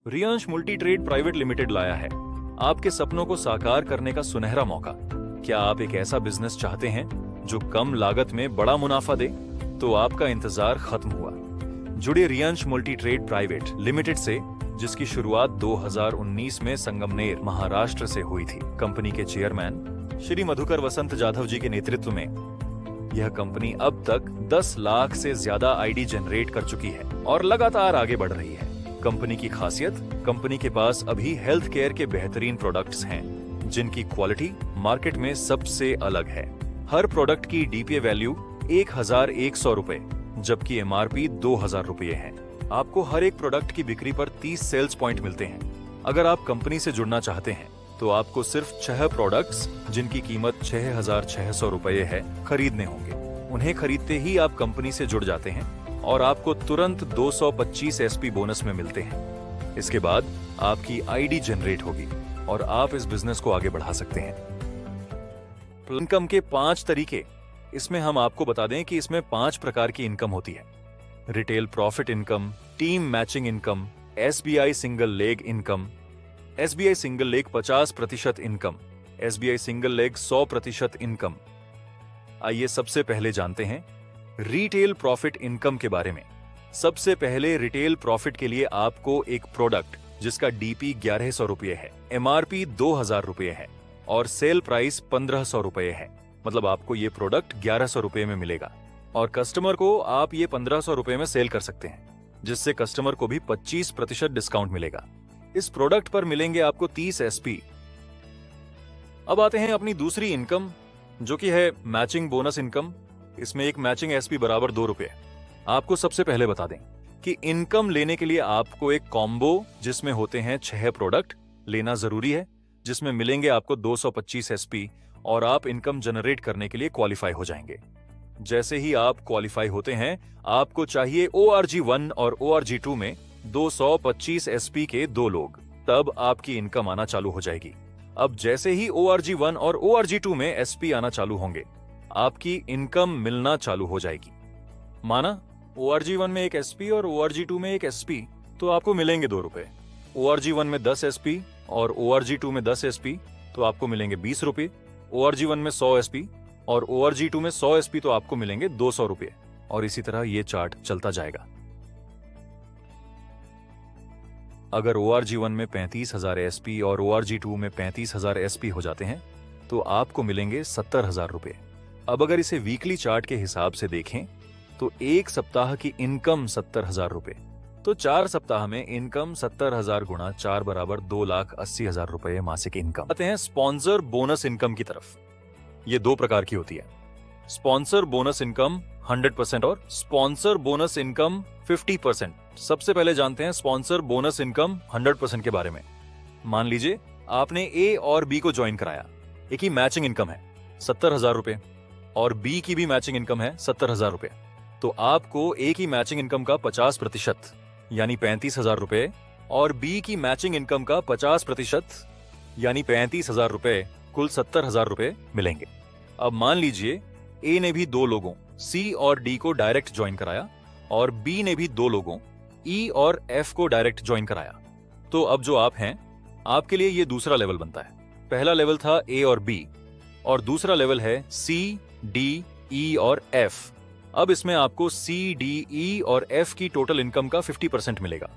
Riyansh multi trade private limited लाया है आपके सपनों को साकार करने का सुनहरा मौका। क्या आप एक ऐसा बिजनेस चाहते हैं जो कम लागत में बड़ा मुनाफा दे? तो आपका इंतजार खत्म हुआ। जुड़े Riyansh multi trade private limited से, जिसकी शुरुआत 2019 में संगमनेर, महाराष्ट्र से हुई थी। कंपनी के चेयरमैन श्री मधुकर वसंत जाधव जी के नेतृत्व में यह कंपनी अब तक 10 लाख से ज्यादा आईडी जनरेट कर चुकी है और लगातार आगे बढ़ रही है। कंपनी की खासियत, कंपनी के पास अभी हेल्थ केयर के बेहतरीन प्रोडक्ट्स हैं, जिनकी क्वालिटी मार्केट में सबसे अलग है। हर प्रोडक्ट की डीपीए वैल्यू 1100 रुपए, जबकि एमआरपी 2000 रुपए है। आपको हर एक प्रोडक्ट की बिक्री पर 30 सेल्स पॉइंट मिलते हैं। अगर आप कंपनी से जुड़ना चाहते हैं तो आपको सिर्फ 6 प्रोडक्ट्स, जिनकी कीमत 6600 रुपए है, खरीदने होंगे। उन्हें खरीदते ही आप कंपनी से जुड़ जाते हैं और आपको तुरंत 225 एसपी बोनस में मिलते हैं। इसके बाद आपकी आईडी जनरेट होगी और आप इस बिजनेस को आगे बढ़ा सकते हैं। इनकम के 5 तरीके, इसमें हम आपको बता दें कि इसमें 5 प्रकार की इनकम होती है। Retail profit income, team matching income, SBI single leg income, SBI single leg 50% income, SBI single leg 100% income. आइए सबसे पहले जानते हैं रिटेल प्रॉफिट इनकम के बारे में। सबसे पहले रिटेल प्रॉफिट के लिए आपको एक प्रोडक्ट जिसका डीपी 1100 रुपये है, एमआरपी 2000 रुपये है और सेल प्राइस 1500 रुपये है, मतलब आपको ये प्रोडक्ट 1100 रुपये में मिलेगा और कस्टमर को आप ये 1500 रुपये में सेल कर सकते हैं, जिससे कस्टमर को भी 25% डिस्काउंट मिलेगा। इस प्रोडक्ट पर मिलेंगे आपको 30 एसपी। अब आते हैं अपनी दूसरी इनकम, जो कि है मैचिंग बोनस इनकम। इसमें एक मैचिंग एसपी बराबर 2 रुपये। आपको सबसे पहले बता दें कि इनकम लेने के लिए आपको एक कॉम्बो, जिसमें होते हैं 6 प्रोडक्ट, लेना जरूरी है, जिसमें मिलेंगे आपको 225 एसपी और आप इनकम जनरेट करने के लिए क्वालिफाई हो जाएंगे। जैसे ही आप क्वालिफाई होते हैं, आपको चाहिए ORG1 और ORG2 में 225 एसपी के 2 लोग, तब आपकी इनकम आना चालू हो जाएगी। अब जैसे ही ORG1 और ORG2 में एसपी आना चालू होंगे, आपकी इनकम मिलना चालू हो जाएगी। माना ORG1 में एक एसपी और ORG2 में एक एसपी, तो आपको मिलेंगे 2 रुपए। ORG1 में 10 एसपी और ORG2 में 10 एसपी, तो आपको मिलेंगे 20 रुपए। ORG1 में 100 एसपी और ORG2 में 100 एसपी, तो आपको मिलेंगे 200 रुपए। और इसी तरह ये चार्ट चलता जाएगा। अगर ORG1 में 35,000 एसपी और ORG2 में 35,000 एसपी हो जाते हैं, तो आपको मिलेंगे 70,000 रुपए। अब अगर इसे वीकली चार्ट के हिसाब से देखें, तो एक सप्ताह की इनकम 70,000 रुपए, तो 4 सप्ताह में इनकम 70,000 गुणा 4 बराबर 2,80,000 रुपए मासिक इनकम। आते हैं स्पॉन्सर बोनस इनकम की तरफ। ये 2 प्रकार की होती है, स्पॉन्सर बोनस इनकम 100% और स्पॉन्सर बोनस इनकम 50%। सबसे पहले जानते हैं स्पॉन्सर बोनस इनकम 100% के बारे में। मान लीजिए आपने ए और बी को ज्वाइन कराया। एक ही मैचिंग इनकम है 70,000 रुपए और बी की भी मैचिंग इनकम है 70,000 रुपए, तो आपको ए की मैचिंग इनकम का 50% यानी 35,000 रुपए और बी की मैचिंग इनकम का 50% यानी 35,000 रुपए, कुल 70,000 रुपए मिलेंगे। अब मान लीजिए ए ने भी 2 लोगों सी और डी को डायरेक्ट ज्वाइन कराया और बी ने भी 2 लोगों ई और एफ को डायरेक्ट ज्वाइन कराया, तो अब जो आप हैं, आपके लिए ये दूसरा लेवल बनता है। पहला लेवल था ए और बी और दूसरा लेवल है सी, डी, ई और एफ। अब इसमें आपको सी, डी, ई और एफ की टोटल इनकम का 50% मिलेगा,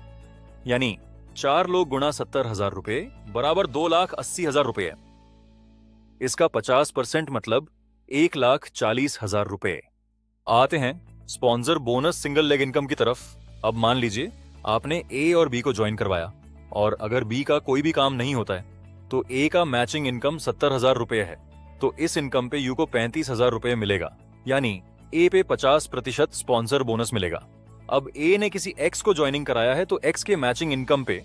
यानी 4 लोग गुणा 70,000 रुपए बराबर 2,80,000 रुपए है। इसका 50% मतलब 1,40,000 रुपए। आते हैं sponsor bonus single leg income की तरफ। अब मान लीजिए आपने ए और बी को ज्वाइन करवाया और अगर बी का कोई भी काम नहीं होता है, तो ए का मैचिंग इनकम 70,000 रुपए है, तो इस इनकम पे यू को 35,000 रुपए मिलेगा, यानी ए पे 50% स्पॉन्सर बोनस मिलेगा। अब ए ने किसी एक्स को ज्वाइनिंग कराया है, तो एक्स के मैचिंग इनकम पे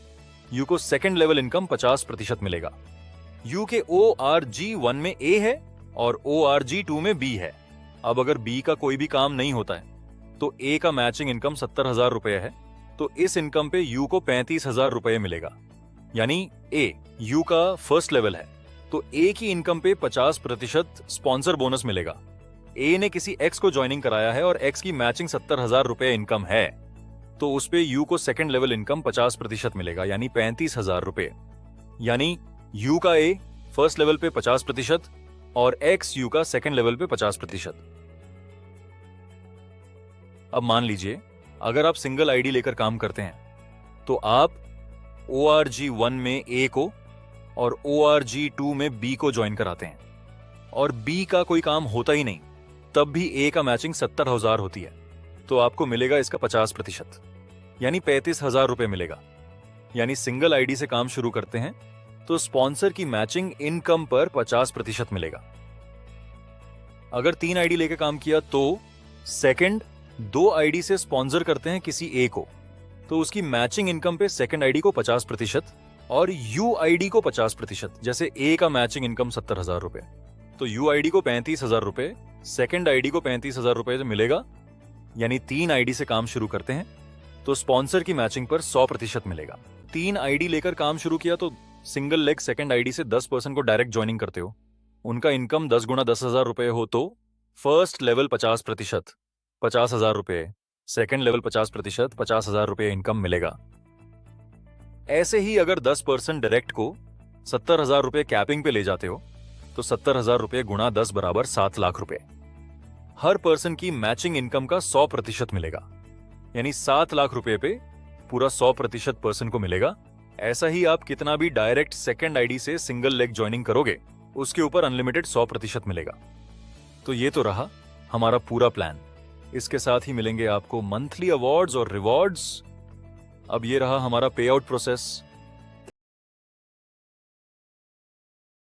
यू को सेकंड लेवल इनकम 50% मिलेगा। यू के ORG1 में ए है और ORG2 में बी है। अब अगर बी का कोई भी काम नहीं होता है, तो ए का मैचिंग इनकम 70,000 रुपए है, तो इस इनकम पे यू को 35,000 रुपए मिलेगा, यानी ए यू का फर्स्ट लेवल है, तो ए की इनकम पे 50% स्पॉन्सर बोनस मिलेगा। ए ने किसी एक्स को ज्वाइनिंग कराया है और एक्स की मैचिंग 70,000 रुपए इनकम है, तो उस पे यू को सेकंड लेवल इनकम 50% मिलेगा, यानी 35,000 रुपए। यानी यू का ए फर्स्ट लेवल पे 50% और एक्स यू का सेकंड लेवल पे 50%। अब मान लीजिए अगर आप सिंगल आईडी लेकर काम करते हैं तो आप ORG1 में ए को और ORG2 में बी को ज्वाइन कराते हैं और बी का कोई काम होता ही नहीं, तब भी ए का मैचिंग 70,000 होती है, तो आपको मिलेगा इसका 50%, यानी 35,000 रुपए मिलेगा। यानी सिंगल आईडी से काम शुरू करते हैं तो स्पॉन्सर की मैचिंग इनकम पर 50% मिलेगा। अगर 3 आईडी लेके काम किया तो सेकंड 2 आईडी से स्पॉन्सर करते हैं किसी ए को, तो उसकी मैचिंग इनकम पे सेकंड आईडी को 50% और यू आईडी को 50%। जैसे ए का मैचिंग इनकम 70,000 रुपए, तो यू आईडी को 35,000 रुपए, सेकंड आईडी को 35,000 रुपए मिलेगा। यानी 3 आईडी से काम शुरू करते हैं तो स्पॉन्सर की मैचिंग पर 100% मिलेगा। 3 आईडी लेकर काम शुरू किया तो सिंगल लेग सेकंड आईडी से 10% को डायरेक्ट ज्वाइनिंग करते हो, उनका इनकम 10 गुना 10,000 रुपए हो तो फर्स्ट लेवल 50%, 50,000 रुपए, सेकंड लेवल 50%, 50,000 रुपए इनकम मिलेगा। ऐसे ही अगर 10% डायरेक्ट को 70,000 रुपए कैपिंग पे ले जाते हो तो 70,000 रुपए गुणा 10 बराबर 7 लाख रुपए। हर पर्सन की मैचिंग इनकम का 100% मिलेगा, यानी 7 लाख रुपए पे पूरा 100% पर्सन को मिलेगा। ऐसा ही आप कितना भी डायरेक्ट सेकंड आईडी से सिंगल लेग ज्वाइनिंग करोगे उसके ऊपर अनलिमिटेड 100% मिलेगा। तो ये तो रहा हमारा पूरा प्लान। इसके साथ ही मिलेंगे आपको मंथली अवार्ड्स और रिवॉर्ड्स। अब ये रहा हमारा पे आउट प्रोसेस।